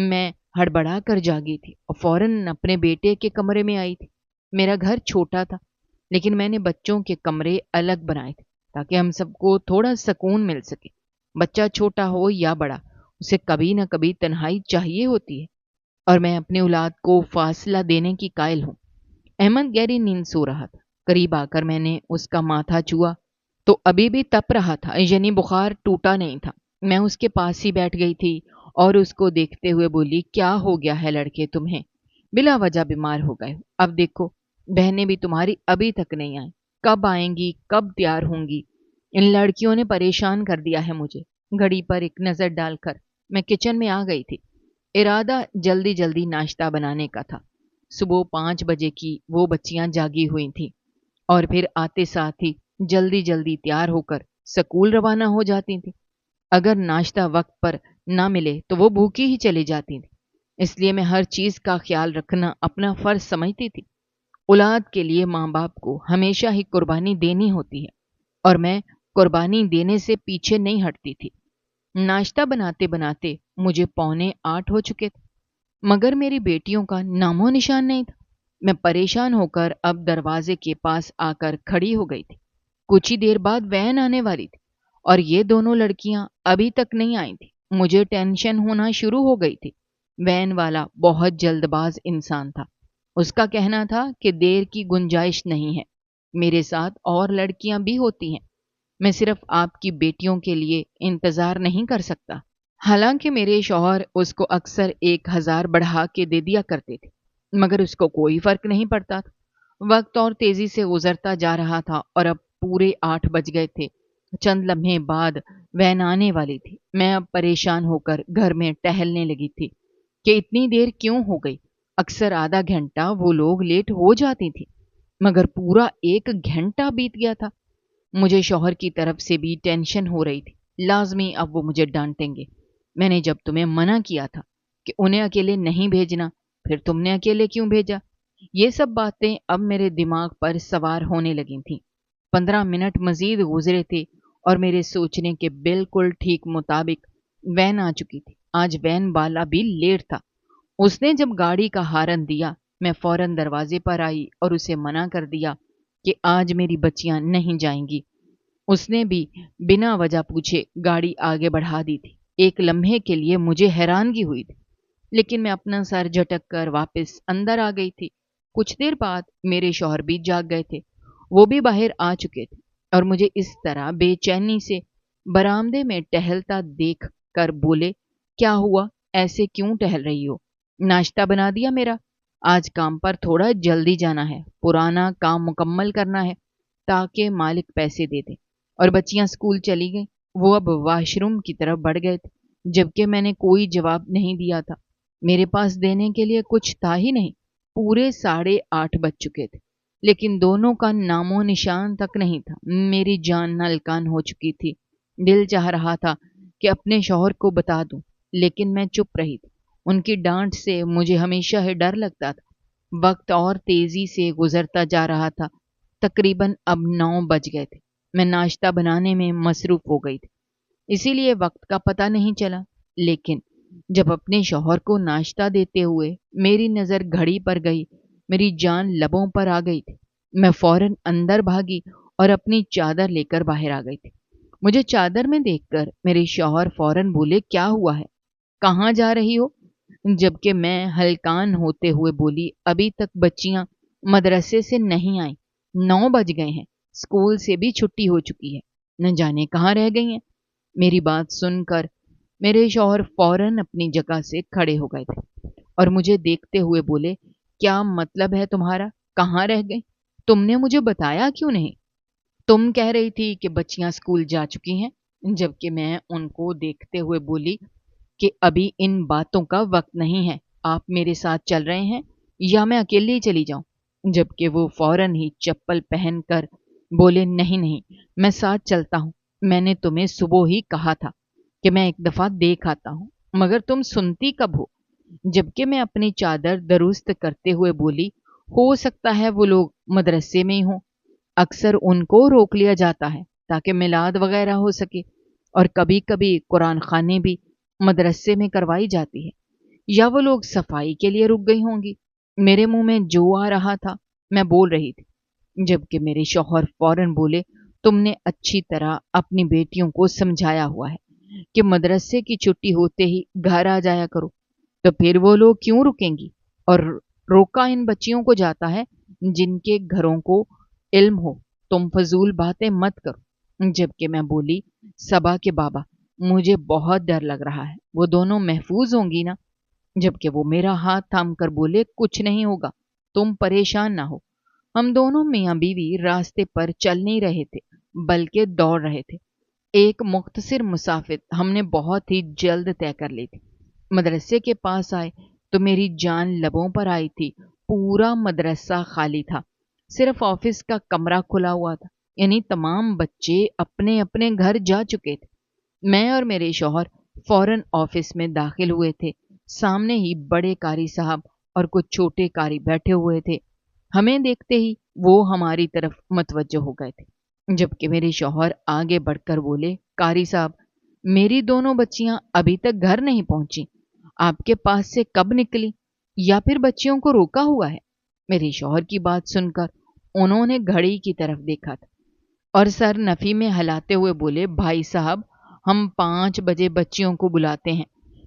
میں ہڑبڑا کر جاگی تھی اور فوراً اپنے بیٹے کے کمرے میں آئی تھی۔ میرا گھر چھوٹا تھا، لیکن میں نے بچوں کے کمرے الگ بنائے تھے تاکہ ہم سب کو تھوڑا سکون مل سکے۔ بچہ چھوٹا ہو یا بڑا، اسے کبھی نہ کبھی تنہائی چاہیے ہوتی ہے، اور میں اپنی اولاد کو فاصلہ دینے کی قائل ہوں۔ احمد گہری نیند سو رہا تھا۔ قریب آ کر میں نے اس کا ماتھا چھوا تو ابھی بھی تپ رہا تھا، یعنی بخار ٹوٹا نہیں تھا۔ میں اس کے پاس ہی بیٹھ گئی تھی اور اس کو دیکھتے ہوئے بولی، کیا ہو گیا ہے لڑکے تمہیں؟ بلا وجہ بیمار ہو گئے ہو۔ اب دیکھو، بہنیں بھی تمہاری ابھی تک نہیں آئیں، کب آئیں گی، کب تیار ہوں گی؟ ان لڑکیوں نے پریشان کر دیا ہے مجھے۔ گھڑی پر ایک نظر ڈال کر میں کچن میں آ گئی تھی۔ ارادہ جلدی جلدی ناشتہ بنانے کا تھا۔ صبح 5 بجے کی وہ بچیاں جاگی ہوئی تھیں اور پھر آتے ساتھ ہی جلدی جلدی تیار ہو کر سکول روانہ ہو جاتی تھیں۔ اگر ناشتہ وقت پر نہ ملے تو وہ بھوکی ہی چلی جاتی تھیں، اس لیے میں ہر چیز کا خیال رکھنا اپنا فرض سمجھتی تھی۔ اولاد کے لیے ماں باپ کو ہمیشہ ہی قربانی دینی ہوتی ہے، اور میں قربانی دینے سے پیچھے نہیں ہٹتی تھی۔ ناشتہ بناتے بناتے مجھے 7:45 ہو چکے تھے، مگر میری بیٹیوں کا نام و نشان نہیں تھا۔ میں پریشان ہو کر اب دروازے کے پاس آ کر کھڑی ہو گئی تھی۔ کچھ ہی دیر بعد وین آنے والی تھی اور یہ دونوں لڑکیاں ابھی تک نہیں آئی تھی۔ مجھے ٹینشن ہونا شروع ہو گئی تھی۔ وین والا بہت جلد باز انسان تھا۔ اس کا کہنا تھا کہ دیر کی گنجائش نہیں ہے، میرے ساتھ اور لڑکیاں بھی ہوتی ہیں، میں صرف آپ کی بیٹیوں کے لیے انتظار نہیں کر سکتا۔ حالانکہ میرے شوہر اس کو اکثر 1000 بڑھا کے دے دیا کرتے تھے، مگر اس کو کوئی فرق نہیں پڑتا تھا۔ وقت اور تیزی سے گزرتا جا رہا تھا اور اب پورے 8 بج گئے تھے۔ چند لمحے بعد وین آنے والی تھی۔ میں اب پریشان ہو کر گھر میں ٹہلنے لگی تھی کہ اتنی دیر کیوں ہو گئی۔ اکثر آدھا گھنٹہ وہ لوگ لیٹ ہو جاتی تھی، مگر پورا 1 گھنٹہ بیت گیا تھا۔ مجھے شوہر کی طرف سے بھی ٹینشن ہو رہی تھی، لازمی اب وہ مجھے ڈانٹیں گے۔ میں نے جب تمہیں منع کیا تھا کہ انہیں اکیلے نہیں بھیجنا، پھر تم نے اکیلے کیوں بھیجا؟ یہ سب باتیں اب میرے دماغ پر سوار ہونے لگی تھیں۔ 15 منٹ مزید گزرے تھے اور میرے سوچنے کے بالکل ٹھیک مطابق وین آ چکی تھی۔ آج وین والا بھی لیٹ تھا۔ اس نے جب گاڑی کا ہارن دیا، میں فوراً دروازے پر آئی اور اسے منع کر دیا کہ آج میری بچیاں نہیں جائیں گی۔ اس نے بھی بنا وجہ پوچھے گاڑی آگے بڑھا دی تھی۔ ایک لمحے کے لیے مجھے حیرانگی ہوئی تھی، لیکن میں اپنا سر جھٹک کر واپس اندر آ گئی تھی۔ کچھ دیر بعد میرے شوہر بھی جاگ گئے تھے، وہ بھی باہر آ چکے تھے اور مجھے اس طرح بے چینی سے برآمدے میں ٹہلتا دیکھ کر بولے، کیا ہوا؟ ایسے کیوں ٹہل رہی ہو؟ ناشتہ بنا دیا میرا؟ آج کام پر تھوڑا جلدی جانا ہے، پرانا کام مکمل کرنا ہے تاکہ مالک پیسے دے دے۔ اور بچیاں اسکول چلی گئیں۔ وہ اب واش روم کی طرف بڑھ گئے تھے، جبکہ میں نے کوئی جواب نہیں دیا تھا۔ میرے پاس دینے کے لیے کچھ تھا ہی نہیں۔ پورے 8:30 بج چکے تھے، لیکن دونوں کا نام و نشان تک نہیں تھا۔ میری جان نلکان ہو چکی تھی۔ دل چاہ رہا تھا کہ اپنے شوہر کو بتا دوں، لیکن میں چپ رہی تھی۔ ان کی ڈانٹ سے مجھے ہمیشہ ہی ڈر لگتا تھا۔ وقت اور تیزی سے گزرتا جا رہا تھا۔ تقریباً اب 9 بج گئے تھے۔ میں ناشتہ بنانے میں مصروف ہو گئی تھی، اسی لیے وقت کا پتہ نہیں چلا۔ لیکن جب اپنے شوہر کو ناشتہ دیتے ہوئے میری نظر گھڑی پر گئی، میری جان لبوں پر آ گئی تھی۔ میں فوراً اندر بھاگی اور اپنی چادر لے کر باہر آ گئی تھی۔ مجھے چادر میں دیکھ کر میرے شوہر فوراً بولے، کیا ہوا ہے؟ کہاں جا رہی ہو؟ جبکہ میں ہلکان ہوتے ہوئے بولی، ابھی تک بچیاں مدرسے سے نہیں آئیں، 9 بج گئے ہیں، اسکول سے بھی چھٹی ہو چکی ہے، نہ جانے کہاں رہ گئی ہیں۔ میری بات سن کر میرے شوہر فوراً اپنی جگہ سے کھڑے ہو گئے تھے اور مجھے دیکھتے ہوئے بولے، کیا مطلب ہے تمہارا؟ کہاں رہ گئی؟ تم نے مجھے بتایا کیوں نہیں؟ تم کہہ رہی تھی کہ بچیاں اسکول جا چکی ہیں، جبکہ میں ان کو دیکھتے ہوئے بولی کہ ابھی ان باتوں کا وقت نہیں ہے، آپ میرے ساتھ چل رہے ہیں یا میں اکیلے ہی چلی جاؤں؟ جبکہ وہ فوراً ہی چپل پہن کر بولے، نہیں نہیں، میں ساتھ چلتا ہوں، میں نے تمہیں صبح ہی کہا تھا کہ میں ایک دفعہ دیکھ آتا ہوں، مگر تم سنتی کب ہو؟ جبکہ میں اپنی چادر درست کرتے ہوئے بولی، ہو سکتا ہے وہ لوگ مدرسے میں ہی ہوں، اکثر ان کو روک لیا جاتا ہے تاکہ میلاد وغیرہ ہو سکے، اور کبھی کبھی قرآن خوانی بھی مدرسے میں کروائی جاتی ہے۔ یا وہ لوگ صفائی کے لیے رک گئی ہوں گی۔ میرے منہ میں جو آ رہا تھا میں بول رہی تھی، جبکہ میرے شوہر فوراً بولے، تم نے اچھی طرح اپنی بیٹیوں کو سمجھایا ہوا ہے کہ مدرسے کی چھٹی ہوتے ہی گھر آ جایا کرو، تو پھر وہ لوگ کیوں رکیں گی؟ اور روکا ان بچیوں کو جاتا ہے جن کے گھروں کو علم ہو، تم فضول باتیں مت کرو۔ جبکہ میں بولی، صبا کے بابا، مجھے بہت ڈر لگ رہا ہے، وہ دونوں محفوظ ہوں گی نا؟ جبکہ وہ میرا ہاتھ تھام کر بولے، کچھ نہیں ہوگا، تم پریشان نہ ہو۔ ہم دونوں میاں بیوی راستے پر چل نہیں رہے تھے بلکہ دوڑ رہے تھے۔ ایک مختصر مسافت ہم نے بہت ہی جلد طے کر لی تھی۔ مدرسے کے پاس آئے تو میری جان لبوں پر آئی تھی۔ پورا مدرسہ خالی تھا، صرف آفس کا کمرہ کھلا ہوا تھا، یعنی تمام بچے اپنے اپنے گھر جا چکے تھے۔ میں اور میرے شوہر فوراً آفس میں داخل ہوئے تھے۔ سامنے ہی بڑے قاری صاحب اور کچھ چھوٹے قاری بیٹھے ہوئے تھے۔ ہمیں دیکھتے ہی وہ ہماری طرف متوجہ ہو گئے تھے، جبکہ میرے شوہر آگے بڑھ کر بولے، قاری صاحب، میری دونوں بچیاں ابھی تک گھر نہیں پہنچی، آپ کے پاس سے کب نکلی؟ یا پھر بچیوں کو روکا ہوا ہے؟ میرے شوہر کی بات سن کر انہوں نے گھڑی کی طرف دیکھا تھا اور سر نفی میں ہلاتے ہوئے بولے، بھائی صاحب، ہم 5 بجے بچیوں کو بلاتے ہیں،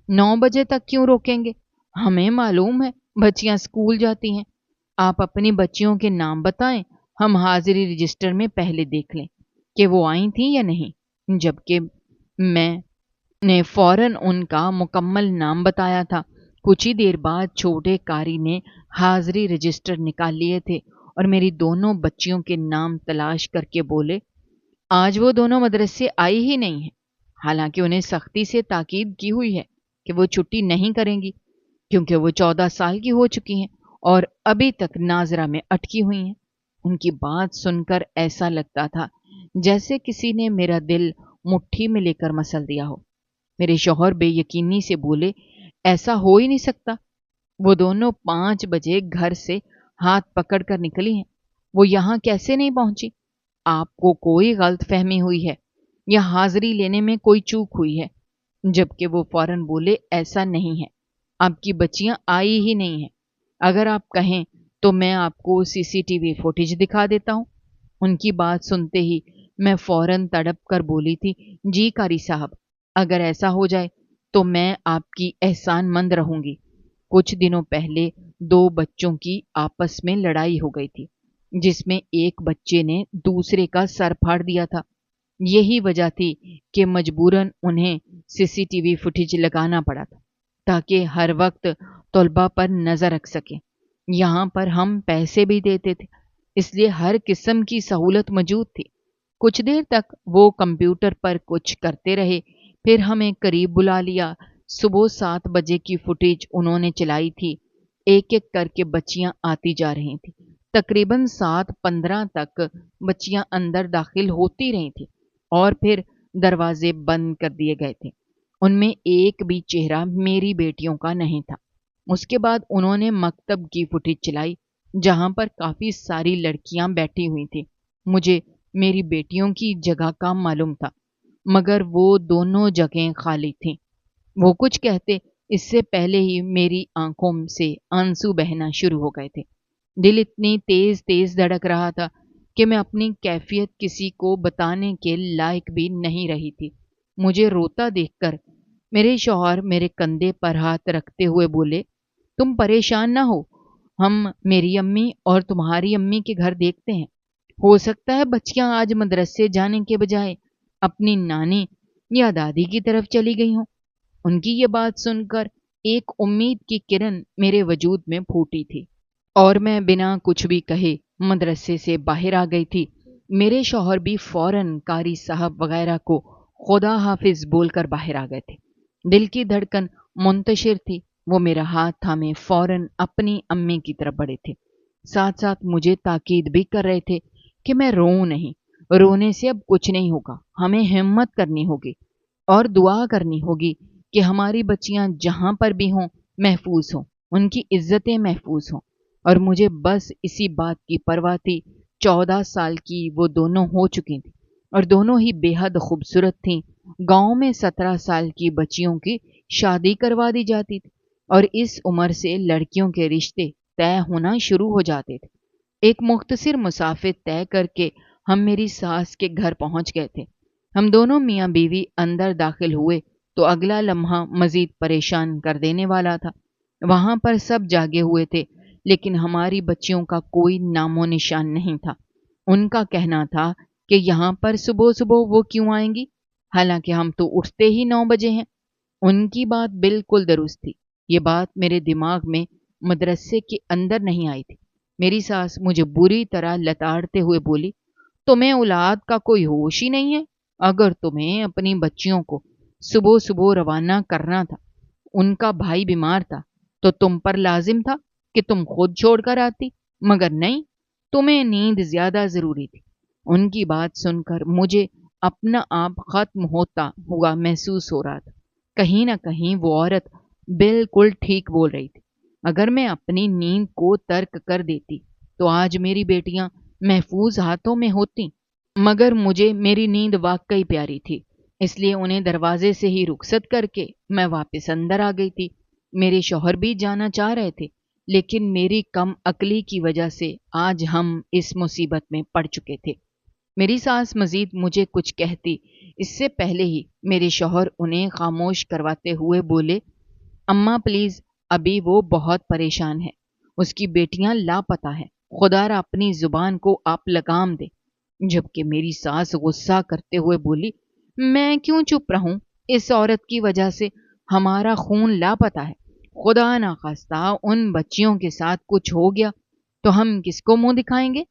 9 بجے تک کیوں روکیں گے؟ ہمیں معلوم ہے بچیاں اسکول جاتی ہیں، آپ اپنی بچیوں کے نام بتائیں، ہم حاضری رجسٹر میں پہلے دیکھ لیں کہ وہ آئی تھیں یا نہیں۔ جبکہ میں نے فوراً ان کا مکمل نام بتایا تھا۔ کچھ ہی دیر بعد چھوٹے قاری نے حاضری رجسٹر نکال لیے تھے اور میری دونوں بچیوں کے نام تلاش کر کے بولے، آج وہ دونوں مدرسے آئی ہی نہیں ہیں، حالانکہ انہیں سختی سے تاکید کی ہوئی ہے کہ وہ چھٹی نہیں کریں گی، کیونکہ وہ 14 سال کی ہو چکی ہیں اور ابھی تک ناظرہ میں اٹکی ہوئی ہیں۔ ان کی بات سن کر ایسا لگتا تھا جیسے کسی نے میرا دل مٹھی میں لے کر مسل دیا ہو۔ میرے شوہر بے یقینی سے بولے، ایسا ہو ہی نہیں سکتا، وہ دونوں 5 بجے گھر سے ہاتھ پکڑ کر نکلی ہیں، وہ یہاں کیسے نہیں پہنچی؟ آپ کو کوئی غلط فہمی ہوئی ہے یا حاضری لینے میں کوئی چوک ہوئی ہے؟ جبکہ وہ فوراً بولے، ایسا نہیں ہے، آپ کی بچیاں آئی ہی نہیں ہیں، اگر آپ کہیں تو میں آپ کو CCTV فوٹیج دکھا دیتا ہوں۔ ان کی بات سنتے ہی میں فوراً تڑپ کر بولی تھی، جی قاری صاحب، اگر ایسا ہو جائے تو میں آپ کی احسان مند رہوں گی۔ کچھ دنوں پہلے 2 بچوں کی آپس میں لڑائی ہو گئی تھی، جس میں ایک بچے نے دوسرے کا سر پھاڑ دیا تھا۔ یہی وجہ تھی کہ مجبوراً انہیں CCTV فوٹیج لگانا پڑا تھا تاکہ ہر وقت طلباء پر نظر رکھ سکیں۔ یہاں پر ہم پیسے بھی دیتے تھے، اس لیے ہر قسم کی سہولت موجود تھی۔ کچھ دیر تک وہ کمپیوٹر پر کچھ کرتے رہے، پھر ہمیں قریب بلا لیا۔ صبح 7 بجے کی فوٹیج انہوں نے چلائی تھی، ایک ایک کر کے بچیاں آتی جا رہی تھیں۔ تقریباً 7:15 تک بچیاں اندر داخل ہوتی رہی تھیں اور پھر دروازے بند کر دیے گئے تھے۔ ان میں ایک بھی چہرہ میری بیٹیوں کا نہیں تھا۔ اس کے بعد انہوں نے مکتب کی فوٹیج چلائی، جہاں پر کافی ساری لڑکیاں بیٹھی ہوئی تھیں۔ مجھے میری بیٹیوں کی جگہ کا معلوم تھا، مگر وہ دونوں جگہیں خالی تھیں۔ وہ کچھ کہتے اس سے پہلے ہی میری آنکھوں سے آنسو بہنا شروع ہو گئے تھے۔ دل اتنی تیز تیز دھڑک رہا تھا کہ میں اپنی کیفیت کسی کو بتانے کے لائق بھی نہیں رہی تھی۔ مجھے روتا دیکھ کر میرے شوہر میرے کندھے پر ہاتھ رکھتے ہوئے بولے، تم پریشان نہ ہو، ہم میری امی اور تمہاری امی کے گھر دیکھتے ہیں، ہو سکتا ہے بچیاں آج مدرسے جانے کے بجائے اپنی نانی یا دادی کی طرف چلی گئی ہوں۔ ان کی یہ بات سن کر ایک امید کی کرن میرے وجود میں پھوٹی تھی اور میں بنا کچھ بھی کہے مدرسے سے باہر آ گئی تھی۔ میرے شوہر بھی فوراً قاری صاحب وغیرہ کو خدا حافظ بول کر باہر آ گئے تھے۔ دل کی دھڑکن منتشر تھی۔ وہ میرا ہاتھ تھامے فوراً اپنی امی کی طرف بڑھے تھے، ساتھ ساتھ مجھے تاکید بھی کر رہے تھے کہ میں روؤں نہیں، رونے سے اب کچھ نہیں ہوگا، ہمیں ہمت کرنی ہوگی اور دعا کرنی ہوگی کہ ہماری بچیاں جہاں پر بھی ہوں محفوظ ہوں، ان کی عزتیں محفوظ ہوں۔ اور مجھے بس اسی بات کی پرواہ تھی۔ 14 سال کی وہ دونوں ہو چکی تھیں اور دونوں ہی بے حد خوبصورت تھیں۔ گاؤں میں 17 سال کی بچیوں کی شادی کروا دی جاتی تھی اور اس عمر سے لڑکیوں کے رشتے طے ہونا شروع ہو جاتے تھے۔ ایک مختصر مسافت طے کر کے ہم میری ساس کے گھر پہنچ گئے تھے۔ ہم دونوں میاں بیوی اندر داخل ہوئے تو اگلا لمحہ مزید پریشان کر دینے والا تھا۔ وہاں پر سب جاگے ہوئے تھے، لیکن ہماری بچیوں کا کوئی نام و نشان نہیں تھا۔ ان کا کہنا تھا کہ یہاں پر صبح صبح وہ کیوں آئیں گی، حالانکہ ہم تو اٹھتے ہی 9 بجے ہیں۔ ان کی بات بالکل درست تھی۔ یہ بات میرے دماغ میں مدرسے کے اندر نہیں آئی تھی۔ میری ساس مجھے بری طرح لتاڑتے ہوئے بولی، تمہیں اولاد کا کوئی ہوش ہی نہیں ہے؟ اگر تمہیں اپنی بچیوں کو صبح صبح روانہ کرنا تھا، ان کا بھائی بیمار تھا، تو تم پر لازم تھا کہ تم خود چھوڑ کر آتی، مگر نہیں، تمہیں نیند زیادہ ضروری تھی۔ ان کی بات سن کر مجھے اپنا آپ ختم ہوتا ہوا محسوس ہو رہا تھا۔ کہیں نہ کہیں وہ عورت بالکل ٹھیک بول رہی تھی۔ اگر میں اپنی نیند کو ترک کر دیتی تو آج میری بیٹیاں محفوظ ہاتھوں میں ہوتی، مگر مجھے میری نیند واقعی پیاری تھی، اس لیے انہیں دروازے سے ہی رخصت کر کے میں واپس اندر آ گئی تھی۔ میرے شوہر بھی جانا چاہ رہے تھے، لیکن میری کم عقلی کی وجہ سے آج ہم اس مصیبت میں پڑ چکے تھے۔ میری ساس مزید مجھے کچھ کہتی اس سے پہلے ہی میرے شوہر انہیں خاموش کرواتے ہوئے بولے، اماں پلیز، ابھی وہ بہت پریشان ہے، اس کی بیٹیاں لاپتہ ہیں، خدا را اپنی زبان کو آپ لگام دے۔ جبکہ میری ساس غصہ کرتے ہوئے بولی، میں کیوں چپ رہوں؟ اس عورت کی وجہ سے ہمارا خون لاپتہ ہے، خدا نخواستہ ان بچیوں کے ساتھ کچھ ہو گیا تو ہم کس کو منہ دکھائیں گے؟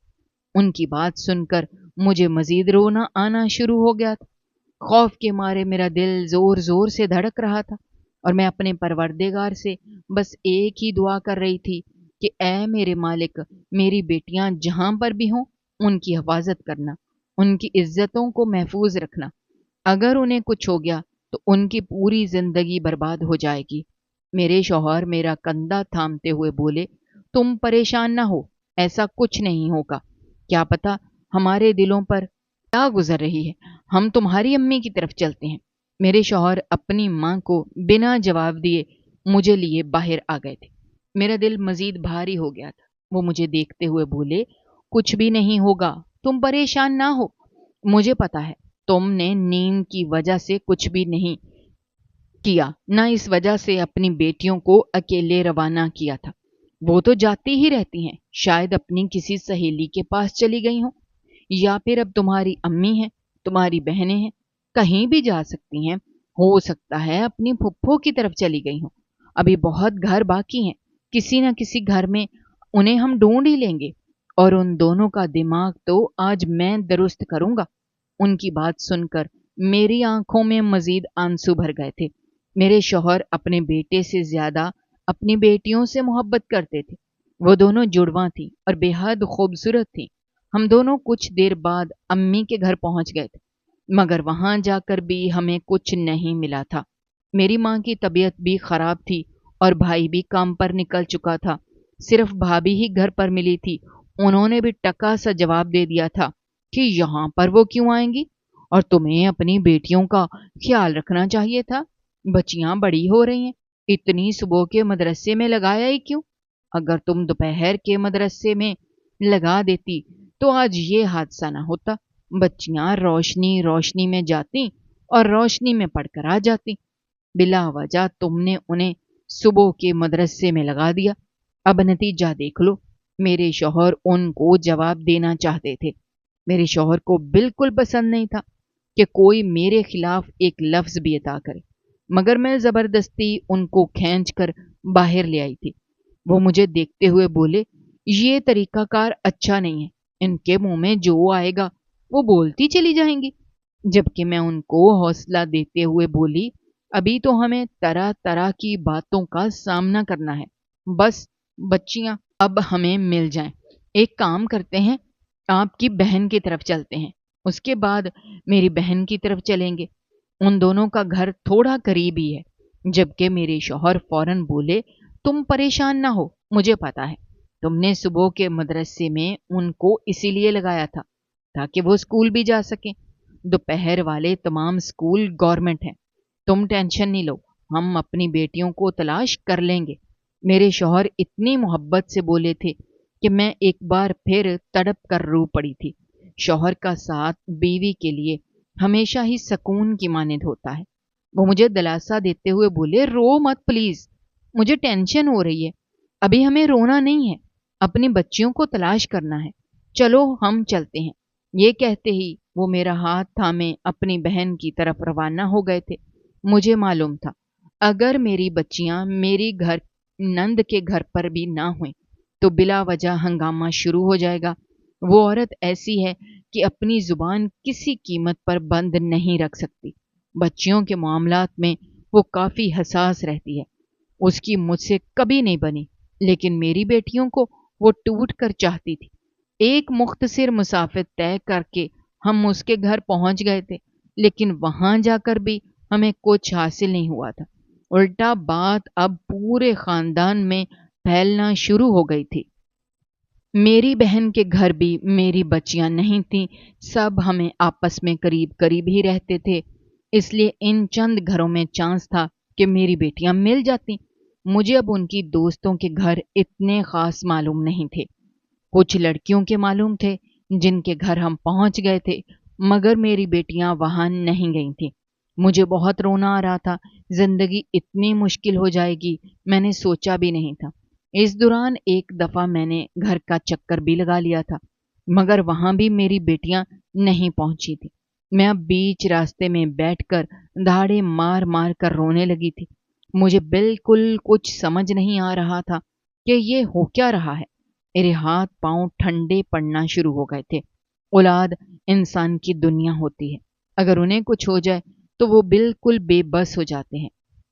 ان کی بات سن کر مجھے مزید رونا آنا شروع ہو گیا تھا۔ خوف کے مارے میرا دل زور زور سے دھڑک رہا تھا، اور میں اپنے پروردگار سے بس ایک ہی دعا کر رہی تھی کہ اے میرے مالک، میری بیٹیاں جہاں پر بھی ہوں ان کی حفاظت کرنا، ان کی عزتوں کو محفوظ رکھنا۔ اگر انہیں کچھ ہو گیا تو ان کی پوری زندگی برباد ہو جائے گی۔ میرے شوہر میرا کندھا تھامتے ہوئے بولے، تم پریشان نہ ہو، ایسا کچھ نہیں ہوگا۔ کیا پتا ہمارے دلوں پر کیا گزر رہی ہے، ہم تمہاری امی کی طرف چلتے ہیں۔ میرے شوہر اپنی ماں کو بنا جواب دیے مجھے لیے باہر آ گئے تھے۔ میرا دل مزید بھاری ہو گیا تھا۔ وہ مجھے دیکھتے ہوئے بولے، کچھ بھی نہیں ہوگا، تم پریشان نہ ہو، مجھے پتا ہے تم نے نیند کی وجہ سے کچھ بھی نہیں کیا، نہ اس وجہ سے اپنی بیٹیوں کو اکیلے روانہ کیا تھا۔ وہ تو جاتی ہی رہتی ہیں، شاید اپنی کسی سہیلی کے پاس چلی گئی ہوں، یا پھر اب تمہاری امی ہیں، تمہاری بہنیں ہیں، کہیں بھی جا سکتی ہیں، ہو سکتا ہے اپنی پھپھو کی طرف چلی گئی ہوں۔ ابھی بہت گھر باقی ہیں، کسی نہ کسی گھر میں انہیں ہم ڈھونڈ ہی لیں گے، اور ان دونوں کا دماغ تو آج میں درست کروں گا۔ ان کی بات سن کر میری آنکھوں میں مزید آنسو بھر گئے تھے۔ میرے شوہر اپنے بیٹے سے زیادہ اپنی بیٹیوں سے محبت کرتے تھے۔ وہ دونوں جڑواں تھیں اور بے حد خوبصورت تھیں۔ ہم دونوں کچھ دیر بعد امی کے گھر پہنچ گئے تھے، مگر وہاں جا کر بھی ہمیں کچھ نہیں ملا تھا۔ میری ماں کی طبیعت بھی خراب تھی اور بھائی بھی کام پر نکل چکا تھا۔ صرف بھابھی ہی گھر پر ملی تھی۔ انہوں نے بھی ٹکا سا جواب دے دیا تھا کہ یہاں پر وہ کیوں آئیں گی، اور تمہیں اپنی بیٹیوں کا خیال رکھنا چاہیے تھا، بچیاں بڑی ہو رہی ہیں، اتنی صبح کے مدرسے میں لگایا ہی کیوں؟ اگر تم دوپہر کے مدرسے میں لگا دیتی تو آج یہ حادثہ نہ ہوتا، بچیاں روشنی روشنی میں جاتی اور روشنی میں پڑھ کر آ جاتی۔ بلا وجہ تم نے انہیں صبح کے مدرسے میں لگا دیا، اب نتیجہ دیکھ لو۔ میرے شوہر ان کو جواب دینا چاہتے تھے۔ میرے شوہر کو بالکل پسند نہیں تھا کہ کوئی میرے خلاف ایک لفظ بھی عطا کرے، مگر میں زبردستی ان کو کھینچ کر باہر لے آئی تھی۔ وہ مجھے دیکھتے ہوئے بولے، یہ طریقہ کار اچھا نہیں ہے، ان کے منہ میں جو آئے گا وہ بولتی چلی جائیں گی۔ جبکہ میں ان کو حوصلہ دیتے ہوئے بولی، ابھی تو ہمیں طرح طرح کی باتوں کا سامنا کرنا ہے، بس بچیاں اب ہمیں مل جائیں، ایک کام کرتے ہیں، آپ کی بہن کی طرف چلتے ہیں، اس کے بعد میری بہن کی طرف چلیں گے، ان دونوں کا گھر تھوڑا قریب ہی ہے۔ جبکہ میرے شوہر فوراً بولے، تم پریشان نہ ہو، مجھے پتا ہے تم نے صبح کے مدرسے میں ان کو اسی لیے لگایا تھا تاکہ وہ اسکول بھی جا سکیں۔ دوپہر والے تمام اسکول گورنمنٹ ہیں، تم ٹینشن نہیں لو، ہم اپنی بیٹیوں کو تلاش کر لیں گے۔ میرے شوہر اتنی محبت سے بولے تھے کہ میں ایک بار پھر تڑپ کر رو پڑی تھی۔ شوہر کا ساتھ بیوی کے لیے ہمیشہ ہی سکون کی مانند ہوتا ہے۔ وہ مجھے دلاسا دیتے ہوئے بولے، رو مت پلیز، مجھے ٹینشن ہو رہی ہے، ابھی ہمیں رونا نہیں ہے، اپنی بچیوں کو تلاش کرنا ہے، چلو ہم چلتے ہیں۔ یہ کہتے ہی وہ میرا ہاتھ تھامے اپنی بہن کی طرف روانہ ہو گئے تھے۔ مجھے معلوم تھا اگر میری بچیاں میری گھر نند کے گھر پر بھی نہ ہوئیں تو بلا وجہ ہنگامہ شروع ہو جائے گا۔ وہ عورت ایسی ہے کہ اپنی زبان کسی قیمت پر بند نہیں رکھ سکتی۔ بچیوں کے معاملات میں وہ کافی حساس رہتی ہے۔ اس کی مجھ سے کبھی نہیں بنی، لیکن میری بیٹیوں کو وہ ٹوٹ کر چاہتی تھی۔ ایک مختصر مسافت طے کر کے ہم اس کے گھر پہنچ گئے تھے، لیکن وہاں جا کر بھی ہمیں کچھ حاصل نہیں ہوا تھا۔ الٹا بات اب پورے خاندان میں پھیلنا شروع ہو گئی تھی۔ میری بہن کے گھر بھی میری بچیاں نہیں تھیں، سب ہمیں آپس میں قریب قریب ہی رہتے تھے، اس لیے ان چند گھروں میں چانس تھا کہ میری بیٹیاں مل جاتی۔ مجھے اب ان کی دوستوں کے گھر اتنے خاص معلوم نہیں تھے۔ کچھ لڑکیوں کے معلوم تھے جن کے گھر ہم پہنچ گئے تھے، مگر میری بیٹیاں وہاں نہیں گئی تھیں۔ مجھے بہت رونا آ رہا تھا۔ زندگی اتنی مشکل ہو جائے گی میں نے سوچا بھی نہیں تھا۔ اس دوران ایک دفعہ میں نے گھر کا چکر بھی لگا لیا تھا، مگر وہاں بھی میری بیٹیاں نہیں پہنچی تھی۔ میں اب بیچ راستے میں بیٹھ کر دھاڑے مار مار کر رونے لگی تھی۔ مجھے بالکل کچھ سمجھ نہیں آ رہا تھا کہ یہ ہو کیا رہا ہے۔ میرے ہاتھ پاؤں ٹھنڈے پڑنا شروع ہو گئے تھے۔ اولاد انسان کی دنیا ہوتی ہے، اگر انہیں کچھ ہو جائے تو وہ بالکل بے بس ہو جاتے ہیں۔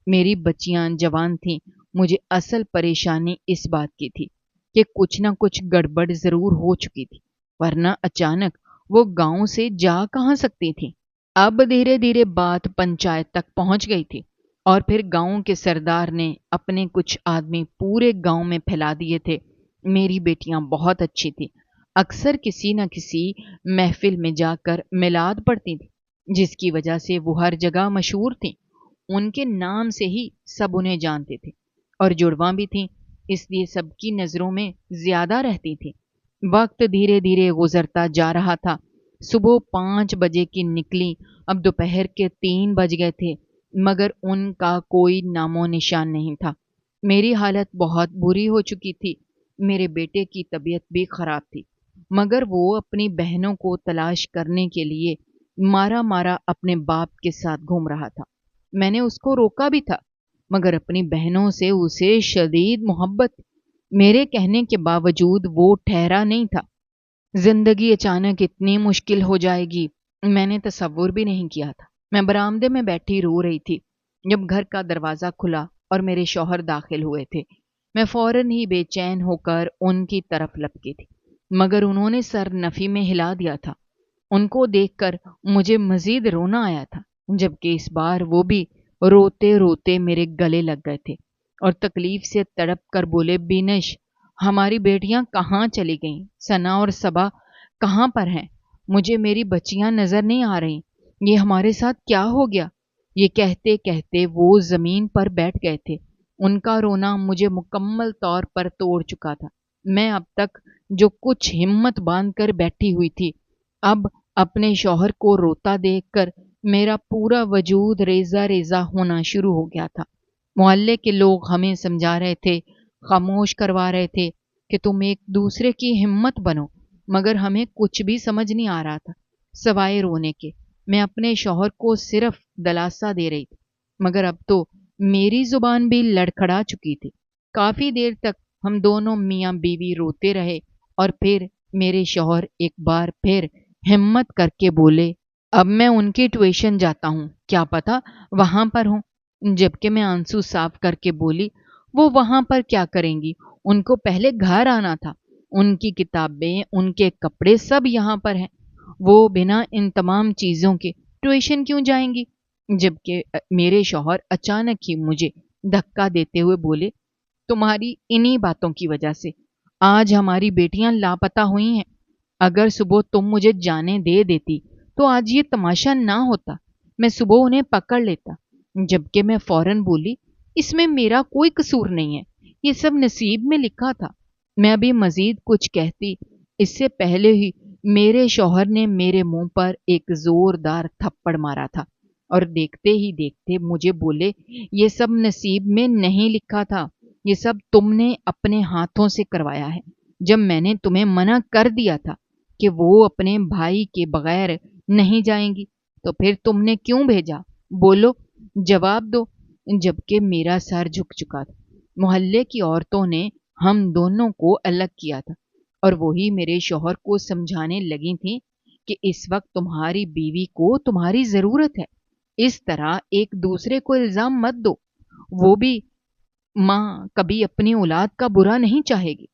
میری بچیاں جوان تھیں، مجھے اصل پریشانی اس بات کی تھی کہ کچھ نہ کچھ گڑبڑ ضرور ہو چکی تھی، ورنہ اچانک وہ گاؤں سے جا کہاں سکتی تھی۔ اب دھیرے دھیرے بات پنچایت تک پہنچ گئی تھی، اور پھر گاؤں کے سردار نے اپنے کچھ آدمی پورے گاؤں میں پھیلا دیے تھے۔ میری بیٹیاں بہت اچھی تھیں، اکثر کسی نہ کسی محفل میں جا کر میلاد پڑھتی تھیں، جس کی وجہ سے وہ ہر جگہ مشہور تھیں۔ ان کے نام سے ہی سب انہیں جانتے تھے، اور جڑواں بھی تھیں، اس لیے سب کی نظروں میں زیادہ رہتی تھیں۔ وقت دھیرے دھیرے گزرتا جا رہا تھا۔ صبح 5 بجے کی نکلی، اب دوپہر کے 3 بج گئے تھے، مگر ان کا کوئی نام و نشان نہیں تھا۔ میری حالت بہت بری ہو چکی تھی۔ میرے بیٹے کی طبیعت بھی خراب تھی، مگر وہ اپنی بہنوں کو تلاش کرنے کے لیے مارا مارا اپنے باپ کے ساتھ گھوم رہا تھا۔ میں نے اس کو روکا بھی تھا، مگر اپنی بہنوں سے اسے شدید محبت تھی۔ میرے کہنے کے باوجود وہ ٹھہرا نہیں تھا۔ زندگی اچانک اتنی مشکل ہو جائے گی میں نے تصور بھی نہیں کیا تھا۔ میں برآمدے میں بیٹھی رو رہی تھی جب گھر کا دروازہ کھلا اور میرے شوہر داخل ہوئے تھے۔ میں فوراً ہی بے چین ہو کر ان کی طرف لپکی تھی، مگر انہوں نے سر نفی میں ہلا دیا تھا۔ ان کو دیکھ کر مجھے مزید رونا آیا تھا، جبکہ اس بار وہ بھی روتے روتے میرے گلے لگ گئے تھے اور تکلیف سے تڑپ کر بولے، بینش، ہماری بیٹیاں کہاں چلی گئیں؟ ثنا اور صبا کہاں پر ہیں؟ مجھے میری بچیاں نظر نہیں آ رہی، یہ ہمارے ساتھ کیا ہو گیا؟ یہ کہتے کہتے وہ زمین پر بیٹھ گئے تھے۔ ان کا رونا مجھے مکمل طور پر توڑ چکا تھا۔ میں اب تک جو کچھ ہمت باندھ کر بیٹھی ہوئی تھی، اب اپنے شوہر کو روتا دیکھ کر میرا پورا وجود ریزہ ریزہ ہونا شروع ہو گیا تھا۔ محلے کے لوگ ہمیں سمجھا رہے تھے، خاموش کروا رہے تھے کہ تم ایک دوسرے کی ہمت بنو، مگر ہمیں کچھ بھی سمجھ نہیں آ رہا تھا سوائے رونے کے۔ میں اپنے شوہر کو صرف دلاسا دے رہی تھی، مگر اب تو میری زبان بھی لڑکھڑا چکی تھی۔ کافی دیر تک ہم دونوں میاں بیوی روتے رہے، اور پھر میرے شوہر ایک بار پھر ہمت کر کے بولے، اب میں ان کی ٹیوشن جاتا ہوں، کیا پتا وہاں پر ہوں۔ جبکہ میں آنسو صاف کر کے بولی، وہ وہاں پر کیا کریں گی؟ ان کو پہلے گھر آنا تھا، ان کی کتابیں، ان کے کپڑے سب یہاں پر ہیں، وہ بنا ان تمام چیزوں کے ٹیوشن کیوں جائیں گی؟ جبکہ میرے شوہر اچانک ہی مجھے دھکا دیتے ہوئے بولے، تمہاری انہی باتوں کی وجہ سے آج ہماری بیٹیاں لاپتہ ہوئی ہیں۔ اگر صبح تم مجھے جانے دے دیتی تو آج یہ تماشا نہ ہوتا، میں صبح انہیں پکڑ لیتا۔ جبکہ میں فوراً بولی، اس میں میرا کوئی قصور نہیں ہے، یہ سب نصیب میں لکھا تھا۔ میں ابھی مزید کچھ کہتی اس سے پہلے ہی میرے شوہر نے میرے منہ پر ایک زوردار تھپڑ مارا تھا اور دیکھتے ہی دیکھتے مجھے بولے، یہ سب نصیب میں نہیں لکھا تھا، یہ سب تم نے اپنے ہاتھوں سے کروایا ہے۔ جب میں نے تمہیں منع کر دیا تھا کہ وہ اپنے بھائی کے بغیر نہیں جائیں گی تو پھر تم نے کیوں بھیجا؟ بولو، جواب دو۔ جبکہ میرا سر جھک چکا تھا۔ محلے کی عورتوں نے ہم دونوں کو الگ کیا تھا اور وہی میرے شوہر کو سمجھانے لگی تھیں کہ اس وقت تمہاری بیوی کو تمہاری ضرورت ہے، اس طرح ایک دوسرے کو الزام مت دو۔ وہ بھی ماں کبھی اپنی اولاد کا برا نہیں چاہے گی۔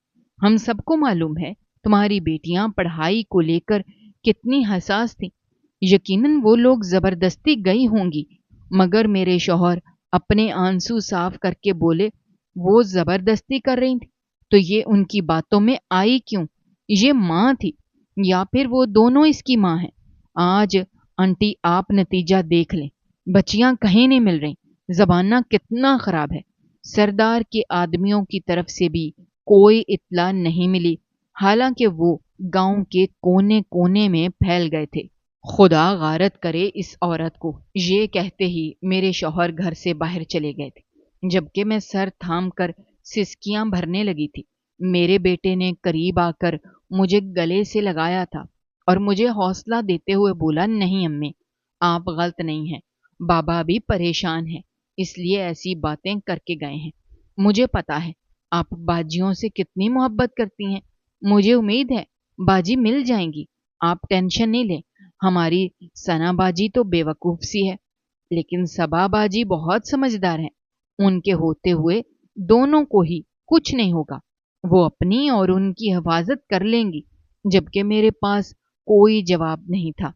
ہم سب کو معلوم ہے تمہاری بیٹیاں پڑھائی کو لے کر کتنی حساس تھیں۔ یقیناً وہ لوگ زبردستی گئی ہوں گی، مگر میرے شوہر اپنے آنسو صاف کر کے بولے، وہ زبردستی کر رہی تھی تو یہ ان کی باتوں میں آئی کیوں؟ یہ ماں تھی، یا پھر وہ دونوں اس کی ماں ہیں۔ آج آنٹی آپ نتیجہ دیکھ لیں، بچیاں کہیں نہیں مل رہی، زمانہ کتنا خراب ہے۔ سردار کے آدمیوں کی طرف سے بھی کوئی اطلاع نہیں ملی، حالانکہ وہ گاؤں کے کونے کونے میں پھیل گئے تھے۔ خدا غارت کرے اس عورت کو، یہ کہتے ہی میرے شوہر گھر سے باہر چلے گئے تھے، جبکہ میں سر تھام کر سسکیاں بھرنے لگی تھی۔ میرے بیٹے نے قریب آ کر مجھے گلے سے لگایا تھا اور مجھے حوصلہ دیتے ہوئے بولا، نہیں امی، آپ غلط نہیں ہیں، بابا بھی پریشان ہیں، اس لیے ایسی باتیں کر کے گئے ہیں۔ مجھے پتا ہے آپ باجیوں سے کتنی محبت کرتی ہیں، مجھے امید ہے باجی مل جائیں گی، آپ ٹینشن نہیں لیں۔ ہماری ثنا باجی تو بے وقوف سی ہے، لیکن صبا باجی بہت سمجھدار ہیں، ان کے ہوتے ہوئے دونوں کو ہی کچھ نہیں ہوگا، وہ اپنی اور ان کی حفاظت کر لیں گی۔ جبکہ میرے پاس کوئی جواب نہیں تھا۔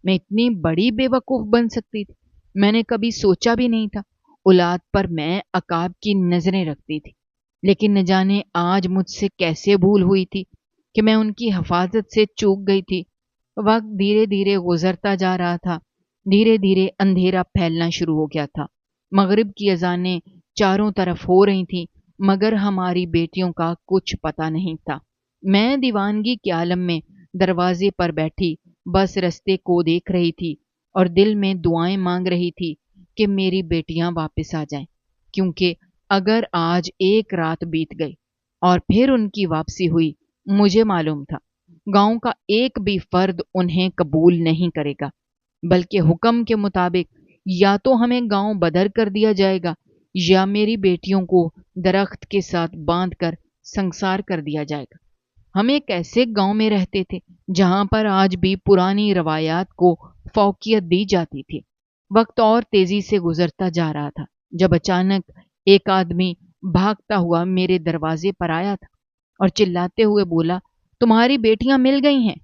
میں اتنی بڑی بے وقوف بن سکتی تھی، میں نے کبھی سوچا بھی نہیں تھا۔ اولاد پر میں عقاب کی نظریں رکھتی تھی، لیکن نہ جانے آج مجھ سے کیسے بھول ہوئی تھی کہ میں ان کی حفاظت سے چوک گئی تھی۔ وقت دھیرے دھیرے گزرتا جا رہا تھا، دھیرے دھیرے اندھیرا پھیلنا شروع ہو گیا تھا۔ مغرب کی اذانیں چاروں طرف ہو رہی تھیں، مگر ہماری بیٹیوں کا کچھ پتہ نہیں تھا۔ میں دیوانگی کے عالم میں دروازے پر بیٹھی بس رستے کو دیکھ رہی تھی اور دل میں دعائیں مانگ رہی تھی کہ میری بیٹیاں واپس آ جائیں، کیونکہ اگر آج ایک رات بیت گئی اور پھر ان کی واپسی ہوئی، مجھے معلوم تھا گاؤں کا ایک بھی فرد انہیں قبول نہیں کرے گا، بلکہ حکم کے مطابق یا تو ہمیں گاؤں بدر کر دیا جائے گا یا میری بیٹیوں کو درخت کے ساتھ باندھ کر سنسار کر دیا جائے گا۔ ہم ایک ایسے گاؤں میں رہتے تھے جہاں پر آج بھی پرانی روایات کو فوقیت دی جاتی تھی۔ وقت اور تیزی سے گزرتا جا رہا تھا جب اچانک ایک آدمی بھاگتا ہوا میرے دروازے پر آیا تھا اور چلاتے ہوئے بولا، تمہاری بیٹیاں مل گئی ہیں،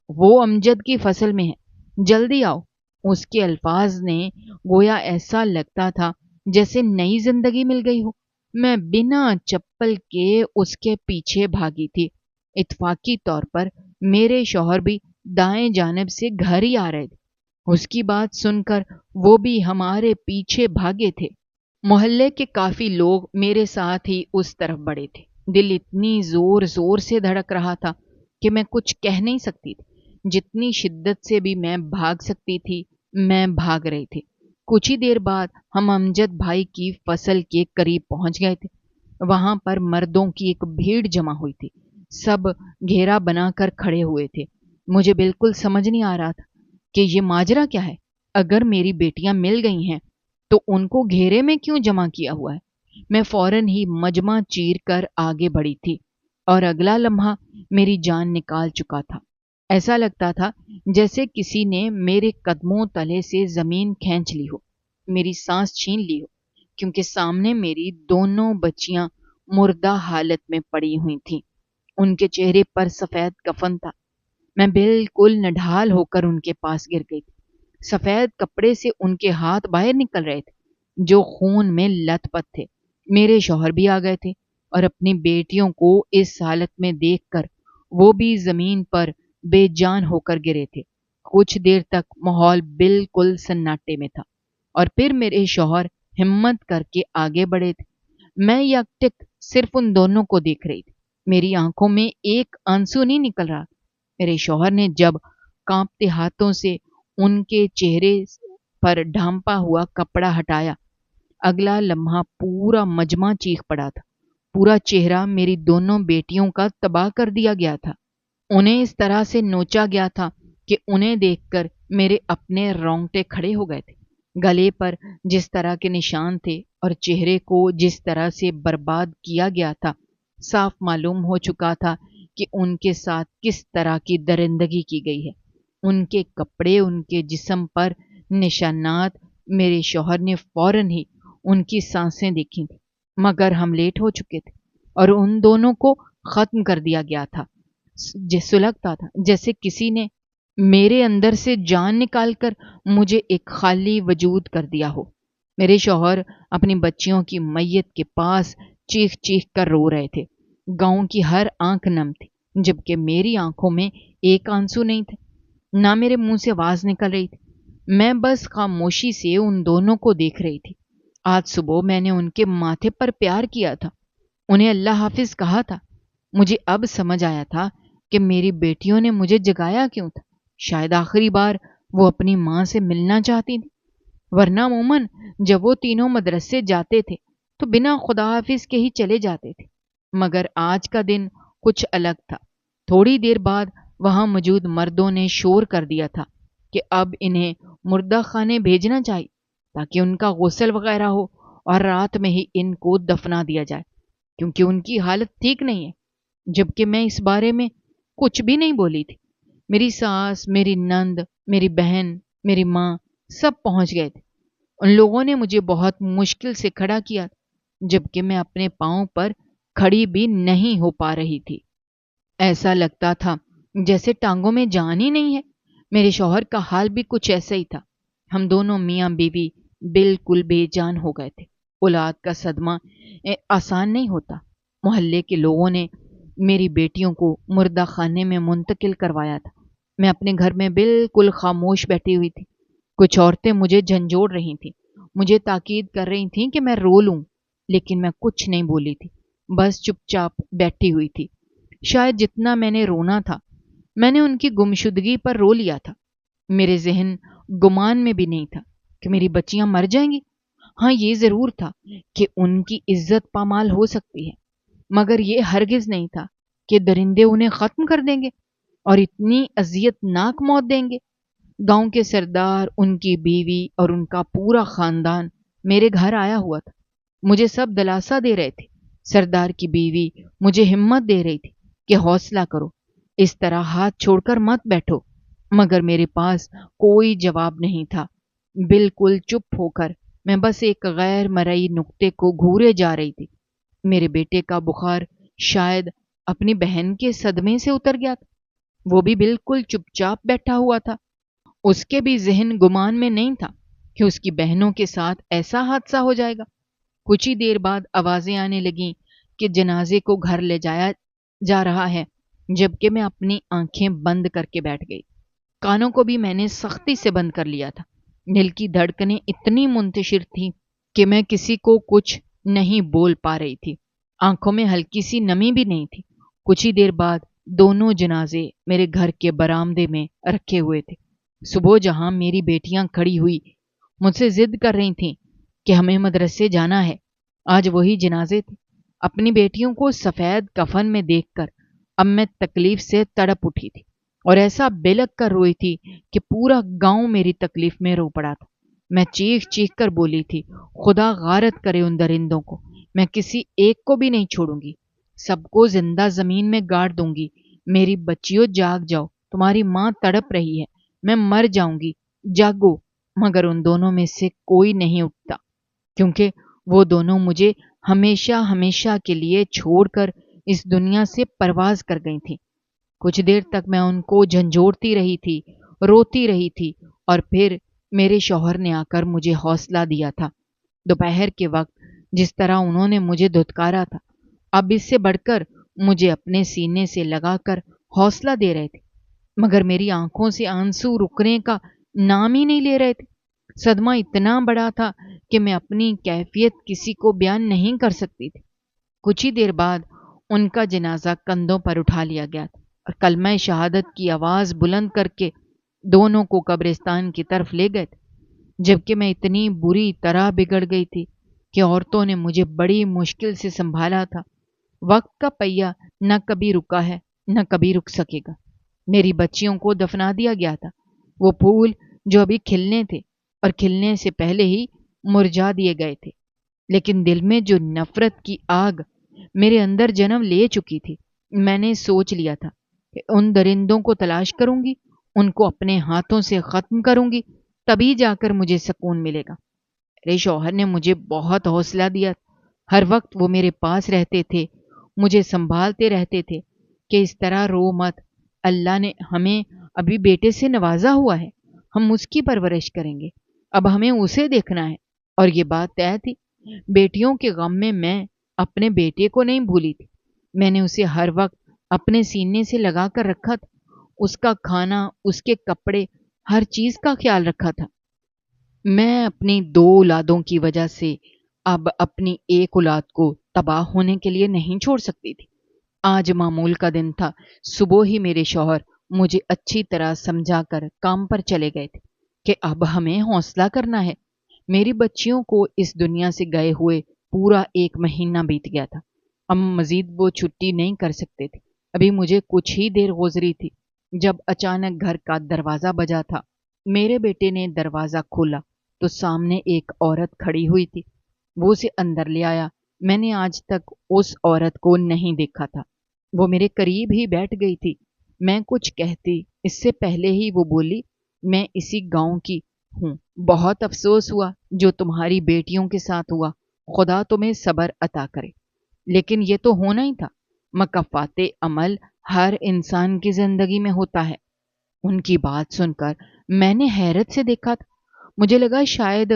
وہ امجد کی فصل میں ہیں، جلدی آؤ۔ اس کے الفاظ نے گویا ایسا لگتا تھا جیسے نئی زندگی مل گئی ہو۔ میں بنا چپل کے اس کے پیچھے بھاگی تھی۔ اتفاقی طور پر میرے شوہر بھی دائیں جانب سے گھر ہی آ رہے تھے۔ اس کی بات سن کر وہ بھی ہمارے پیچھے بھاگے تھے۔ محلے کے کافی لوگ میرے ساتھ ہی اس طرف بڑھے تھے۔ دل اتنی زور زور سے دھڑک رہا تھا کہ میں کچھ کہہ نہیں سکتی تھی۔ جتنی شدت سے بھی میں بھاگ سکتی تھی میں بھاگ رہی تھی۔ کچھ ہی دیر بعد ہم امجد بھائی کی فصل کے قریب پہنچ گئے تھے۔ وہاں پر مردوں کی ایک بھیڑ جمع ہوئی تھی، سب گھیرا بنا کر کھڑے ہوئے تھے۔ مجھے بالکل سمجھ نہیں آ رہا تھا کہ یہ ماجرا کیا ہے۔ اگر میری بیٹیاں مل گئی ہیں تو ان کو گھیرے میں کیوں جمع کیا ہوا ہے؟ میں فوراً ہی مجمع چیر کر آگے بڑھی تھی اور اگلا لمحہ میری جان نکال چکا تھا۔ ایسا لگتا تھا جیسے کسی نے میرے قدموں تلے سے زمین کھینچ لی ہو، میری سانس چھین لی ہو، کیونکہ سامنے میری دونوں بچیاں مردہ حالت میں پڑی ہوئی تھیں۔ ان کے چہرے پر سفید کفن تھا۔ میں بالکل نڈھال ہو کر ان کے پاس گر گئی تھی۔ سفید کپڑے سے ان کے ہاتھ باہر نکل رہے تھے جو خون میں لت پت تھے۔ میرے شوہر بھی آ گئے تھے اور اپنی بیٹیوں کو اس حالت میں دیکھ کر وہ بھی زمین پر بے جان ہو کر گرے تھے۔ کچھ دیر تک ماحول بالکل سناٹے میں تھا اور پھر میرے شوہر ہمت کر کے آگے بڑھے تھے۔ میں یکٹک صرف ان دونوں کو دیکھ رہی تھی۔ میری آنکھوں میں ایک آنسو نہیں نکل رہا۔ میرے شوہر نے جب کانپتے ہاتھوں سے ان کے چہرے پر ڈھانپا ہوا کپڑا ہٹایا، اگلا لمحہ پورا مجمع چیخ پڑا تھا۔ پورا چہرہ میری دونوں بیٹیوں کا تباہ کر دیا گیا تھا۔ انہیں اس طرح سے نوچا گیا تھا کہ انہیں دیکھ کر میرے اپنے رونگٹے کھڑے ہو گئے تھے۔ گلے پر جس طرح کے نشان تھے اور چہرے کو جس طرح سے برباد کیا گیا تھا، صاف معلوم ہو چکا تھا کہ ان کے ساتھ کس طرح کی درندگی کی گئی ہے۔ ان کے کپڑے، ان کے جسم پر نشانات، میرے شوہر نے فوراً ہی ان کی سانسیں دیکھی تھیں، مگر ہم لیٹ ہو چکے تھے اور ان دونوں کو ختم کر دیا گیا تھا۔ جیسے لگتا تھا جیسے کسی نے میرے اندر سے جان نکال کر مجھے ایک خالی وجود کر دیا ہو۔ میرے شوہر اپنی بچیوں کی میت کے پاس چیخ چیخ کر رو رہے تھے۔ گاؤں کی ہر آنکھ نم تھی، جبکہ میری آنکھوں میں ایک آنسو نہیں تھے، نہ میرے منہ سے آواز نکل رہی تھی۔ میں بس خاموشی سے ان دونوں کو دیکھ رہی تھی۔ آج صبح میں نے ان کے ماتھے پر پیار کیا تھا، انہیں اللہ حافظ کہا تھا۔ مجھے اب سمجھ آیا تھا کہ میری بیٹیوں نے مجھے جگایا کیوں تھا۔ شاید آخری بار وہ اپنی ماں سے ملنا چاہتی تھی، ورنہ عموماً جب وہ تینوں مدرسے جاتے تھے تو بنا خدا حافظ کے ہی چلے جاتے تھے، مگر آج کا دن کچھ الگ تھا۔ تھوڑی دیر بعد وہاں موجود مردوں نے شور کر دیا تھا کہ اب انہیں مردہ خانے بھیجنا چاہیے تاکہ ان کا غسل وغیرہ ہو اور رات میں ہی ان کو دفنا دیا جائے، کیونکہ ان کی حالت ٹھیک نہیں ہے۔ جبکہ میں اس بارے میں کچھ بھی نہیں بولی تھی۔ میری ساس، میری نند، میری بہن، میری ماں سب پہنچ گئے تھے۔ ان لوگوں نے مجھے بہت مشکل سے کھڑا کیا، جبکہ میں اپنے پاؤں پر کھڑی بھی نہیں ہو پا رہی تھی۔ ایسا لگتا تھا جیسے ٹانگوں میں جان ہی نہیں ہے۔ میرے شوہر کا حال بھی کچھ ایسا ہی تھا۔ ہم دونوں میاں بیوی بالکل بے جان ہو گئے تھے۔ اولاد کا صدمہ آسان نہیں ہوتا۔ محلے کے لوگوں نے میری بیٹیوں کو مردہ خانے میں منتقل کروایا تھا۔ میں اپنے گھر میں بالکل خاموش بیٹھی ہوئی تھی۔ کچھ عورتیں مجھے جھنجھوڑ رہی تھیں، مجھے تاکید کر رہی تھیں کہ میں رو لوں، لیکن میں کچھ نہیں بولی تھی، بس چپ چاپ بیٹھی ہوئی تھی۔ شاید جتنا میں نے رونا تھا، میں نے ان کی گمشدگی پر رو لیا تھا۔ میرے ذہن گمان میں بھی نہیں تھا کہ میری بچیاں مر جائیں گی۔ ہاں، یہ ضرور تھا کہ ان کی عزت پامال ہو سکتی ہے، مگر یہ ہرگز نہیں تھا کہ درندے انہیں ختم کر دیں گے اور اتنی اذیت ناک موت دیں گے۔ گاؤں کے سردار، ان کی بیوی اور ان کا پورا خاندان میرے گھر آیا ہوا تھا۔ مجھے سب دلاسا دے رہے تھے۔ سردار کی بیوی مجھے ہمت دے رہی تھی کہ حوصلہ کرو، اس طرح ہاتھ چھوڑ کر مت بیٹھو، مگر میرے پاس کوئی جواب نہیں تھا۔ بالکل چپ ہو کر میں بس ایک غیر مرئی نقطے کو گھورے جا رہی تھی۔ میرے بیٹے کا بخار شاید اپنی بہن کے صدمے سے اتر گیا تھا۔ وہ بھی بالکل چپ چاپ بیٹھا ہوا تھا۔ اس کے بھی ذہن گمان میں نہیں تھا کہ اس کی بہنوں کے ساتھ ایسا حادثہ ہو جائے گا۔ کچھ ہی دیر بعد آوازیں آنے لگیں کہ جنازے کو گھر لے جایا جا رہا ہے، جبکہ میں اپنی آنکھیں بند کر کے بیٹھ گئی۔ کانوں کو بھی میں نے سختی سے بند کر لیا تھا۔ دل کی دھڑکنیں اتنی منتشر تھیں کہ میں کسی کو کچھ نہیں بول پا رہی تھی۔ آنکھوں میں ہلکی سی نمی بھی نہیں تھی۔ کچھ ہی دیر بعد دونوں جنازے میرے گھر کے برآمدے میں رکھے ہوئے تھے۔ صبح جہاں میری بیٹیاں کھڑی ہوئی مجھ سے ضد کر رہی تھیں کہ ہمیں مدرسے جانا ہے، آج وہی جنازے تھے۔ اپنی بیٹیوں کو سفید کفن میں دیکھ کر اب میں تکلیف سے تڑپ اٹھی تھی اور ایسا بلک کر روئی تھی کہ پورا گاؤں میری تکلیف میں رو پڑا تھا۔ میں چیخ چیخ کر بولی تھی، خدا غارت کرے ان درندوں کو، میں کسی ایک کو بھی نہیں چھوڑوں گی، سب کو زندہ زمین میں گاڑ دوں گی۔ میری بچیوں جاگ جاؤ، تمہاری ماں تڑپ رہی ہے، میں مر جاؤں گی، جاگو۔ مگر ان دونوں میں سے کوئی نہیں اٹھتا، کیونکہ وہ دونوں مجھے ہمیشہ ہمیشہ کے لیے چھوڑ کر اس دنیا سے پرواز کر گئی تھیں۔ کچھ دیر تک میں ان کو جھنجھوڑتی رہی تھی، روتی رہی تھی، اور پھر میرے شوہر نے آ کر مجھے حوصلہ دیا تھا۔ دوپہر کے وقت جس طرح انہوں نے مجھے دھتکارا تھا، اب اس سے بڑھ کر مجھے اپنے سینے سے لگا کر حوصلہ دے رہے تھے، مگر میری آنکھوں سے آنسو رکنے کا نام ہی نہیں لے رہے تھے۔ صدمہ اتنا بڑا تھا کہ میں اپنی کیفیت کسی کو بیان نہیں کر سکتی تھی۔ کچھ ہی دیر بعد ان کا جنازہ کندھوں پر اٹھا لیا گیا تھا اور کلمہ شہادت کی آواز بلند کر کے دونوں کو قبرستان کی طرف لے گئے تھے، جبکہ میں اتنی بری طرح بگڑ گئی تھی کہ عورتوں نے مجھے بڑی مشکل سے سنبھالا تھا۔ وقت کا پہیہ نہ کبھی رکا ہے نہ کبھی رک سکے گا۔ میری بچیوں کو دفنا دیا گیا تھا، وہ پھول جو ابھی کھلنے تھے اور کھلنے سے پہلے ہی مرجھا دیے گئے تھے، لیکن دل میں جو نفرت کی آگ میرے اندر جنم لے چکی تھی، میں نے سوچ لیا تھا کہ ان درندوں کو تلاش کروں گی، ان کو اپنے ہاتھوں سے ختم کروں گی، تبھی جا کر مجھے سکون ملے گا۔ میرے شوہر نے مجھے بہت حوصلہ دیا، ہر وقت وہ میرے پاس رہتے تھے، مجھے سنبھالتے رہتے تھے کہ اس طرح رو مت، اللہ نے ہمیں ابھی بیٹے سے نوازا ہوا ہے، ہم اس کی پرورش کریں گے، اب ہمیں اسے دیکھنا ہے۔ اور یہ بات طے تھی۔ بیٹیوں کے غم میں اپنے بیٹے کو نہیں بھولی تھی، میں نے اسے ہر وقت اپنے سینے سے لگا کر رکھا تھا، اس کا کھانا، اس کے کپڑے، ہر چیز کا خیال رکھا تھا۔ میں اپنی دو اولادوں کی وجہ سے اب اپنی ایک اولاد کو تباہ ہونے کے لیے نہیں چھوڑ سکتی تھی۔ آج معمول کا دن تھا، صبح ہی میرے شوہر مجھے اچھی طرح سمجھا کر کام پر چلے گئے تھے کہ اب ہمیں حوصلہ کرنا ہے۔ میری بچیوں کو اس دنیا سے گئے ہوئے پورا 1 مہینہ بیت گیا تھا، اب مزید وہ چھٹی نہیں کر سکتے تھے۔ ابھی مجھے کچھ ہی دیر گزری تھی جب اچانک گھر کا دروازہ بجا تھا۔ میرے بیٹے نے دروازہ کھولا تو سامنے ایک عورت کھڑی ہوئی تھی، وہ اسے اندر لے آیا۔ میں نے آج تک اس عورت کو نہیں دیکھا تھا، وہ میرے قریب ہی بیٹھ گئی تھی۔ میں کچھ کہتی اس سے پہلے ہی وہ بولی، میں اسی گاؤں کی ہوں، بہت افسوس ہوا جو تمہاری بیٹیوں کے ساتھ ہوا، خدا تمہیں صبر عطا کرے۔ لیکن یہ تو ہونا ہی تھا، مکافات عمل ہر انسان کی زندگی میں ہوتا ہے۔ ان کی بات سن کر میں نے حیرت سے دیکھا تھا، مجھے لگا شاید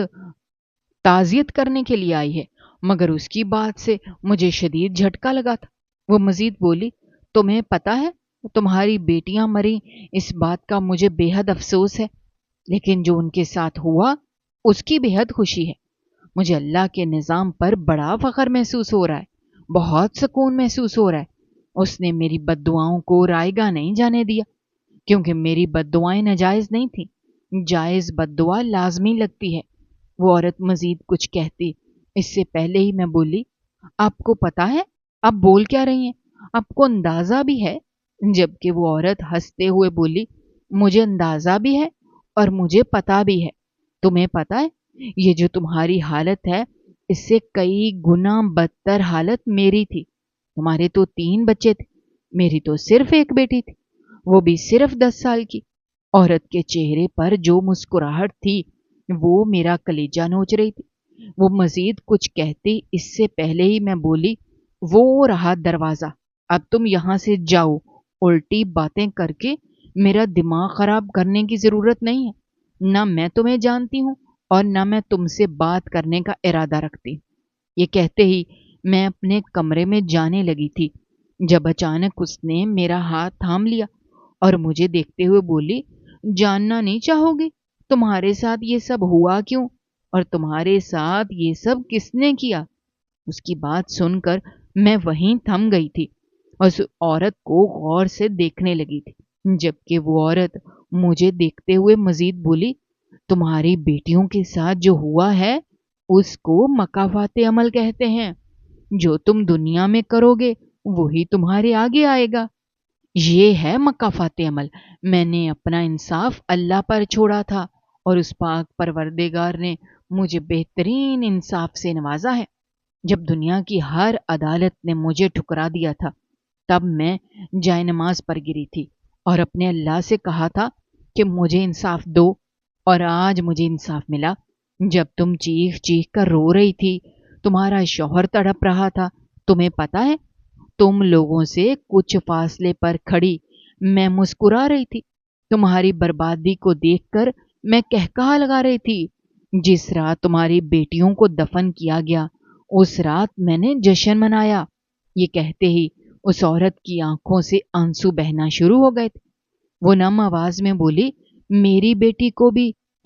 تعزیت کرنے کے لیے آئی ہے، مگر اس کی بات سے مجھے شدید جھٹکا لگا تھا۔ وہ مزید بولی، تمہیں پتہ ہے تمہاری بیٹیاں مری، اس بات کا مجھے بے حد افسوس ہے، لیکن جو ان کے ساتھ ہوا اس کی بے حد خوشی ہے۔ مجھے اللہ کے نظام پر بڑا فخر محسوس ہو رہا ہے، بہت سکون محسوس ہو رہا ہے۔ اس نے میری بد دعاؤں کو رائیگاں نہیں جانے دیا، کیونکہ میری بد دعائیں ناجائز نہیں تھیں، جائز بد دعا لازمی لگتی ہے۔ وہ عورت مزید کچھ کہتی اس سے پہلے ہی میں بولی، آپ کو پتا ہے آپ بول کیا رہی ہیں، آپ کو اندازہ بھی ہے؟ جبکہ وہ عورت ہنستے ہوئے بولی، مجھے اندازہ بھی ہے اور مجھے پتا بھی ہے۔ تمہیں پتا ہے یہ جو تمہاری حالت ہے اس سے کئی گنا بدتر حالت میری تھی۔ تمہارے تو 3 بچے تھے، میری تو صرف ایک بیٹی تھی، وہ بھی صرف 10 سال کی۔ عورت کے چہرے پر جو مسکراہٹ تھی وہ میرا کلیجہ نوچ رہی تھی۔ وہ مزید کچھ کہتی اس سے پہلے ہی میں بولی، وہ رہا دروازہ، اب تم یہاں سے جاؤ، الٹی باتیں کر کے میرا دماغ خراب کرنے کی ضرورت نہیں ہے، نہ میں تمہیں جانتی ہوں اور نہ میں تم سے بات کرنے کا ارادہ رکھتی۔ یہ کہتے ہی میں اپنے کمرے میں جانے لگی تھی جب اچانک اس نے میرا ہاتھ تھام لیا اور مجھے دیکھتے ہوئے بولی، جاننا نہیں چاہو گی تمہارے ساتھ یہ سب ہوا کیوں اور تمہارے ساتھ یہ سب کس نے کیا؟ اس کی بات سن کر میں وہیں تھم گئی تھی اور اس عورت کو غور سے دیکھنے لگی تھی، جبکہ وہ عورت مجھے دیکھتے ہوئے مزید بولی، تمہاری بیٹیوں کے ساتھ جو ہوا ہے اس کو مکافات عمل کہتے ہیں، جو تم دنیا میں کرو گے وہی تمہارے آگے آئے گا، یہ ہے مکافات عمل۔ میں نے اپنا انصاف اللہ پر چھوڑا تھا اور اس پاک پروردگار نے مجھے بہترین انصاف سے نوازا ہے۔ جب دنیا کی ہر عدالت نے مجھے ٹھکرا دیا تھا تب میں جائے نماز پر گری تھی اور اپنے اللہ سے کہا تھا کہ مجھے انصاف دو، اور آج مجھے انصاف ملا۔ جب تم چیخ چیخ کر رو رہی تھی، تمہارا شوہر تڑپ رہا تھا، تمہیں پتا ہے تم لوگوں سے کچھ فاصلے پر کھڑی میں مسکرا رہی تھی، تمہاری بربادی کو دیکھ کر میں قہقہا لگا رہی تھی۔ جس رات تمہاری بیٹیوں کو دفن کیا گیا اس رات میں نے جشن منایا۔ یہ کہتے ہی اس عورت کی آنکھوں سے آنسو بہنا شروع ہو گئے تھے۔ وہ نم آواز میں بولی، میری بیٹی کو بھی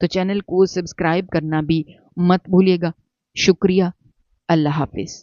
تو چینل کو سبسکرائب کرنا بھی مت بھولیے گا۔ شکریہ، اللہ حافظ۔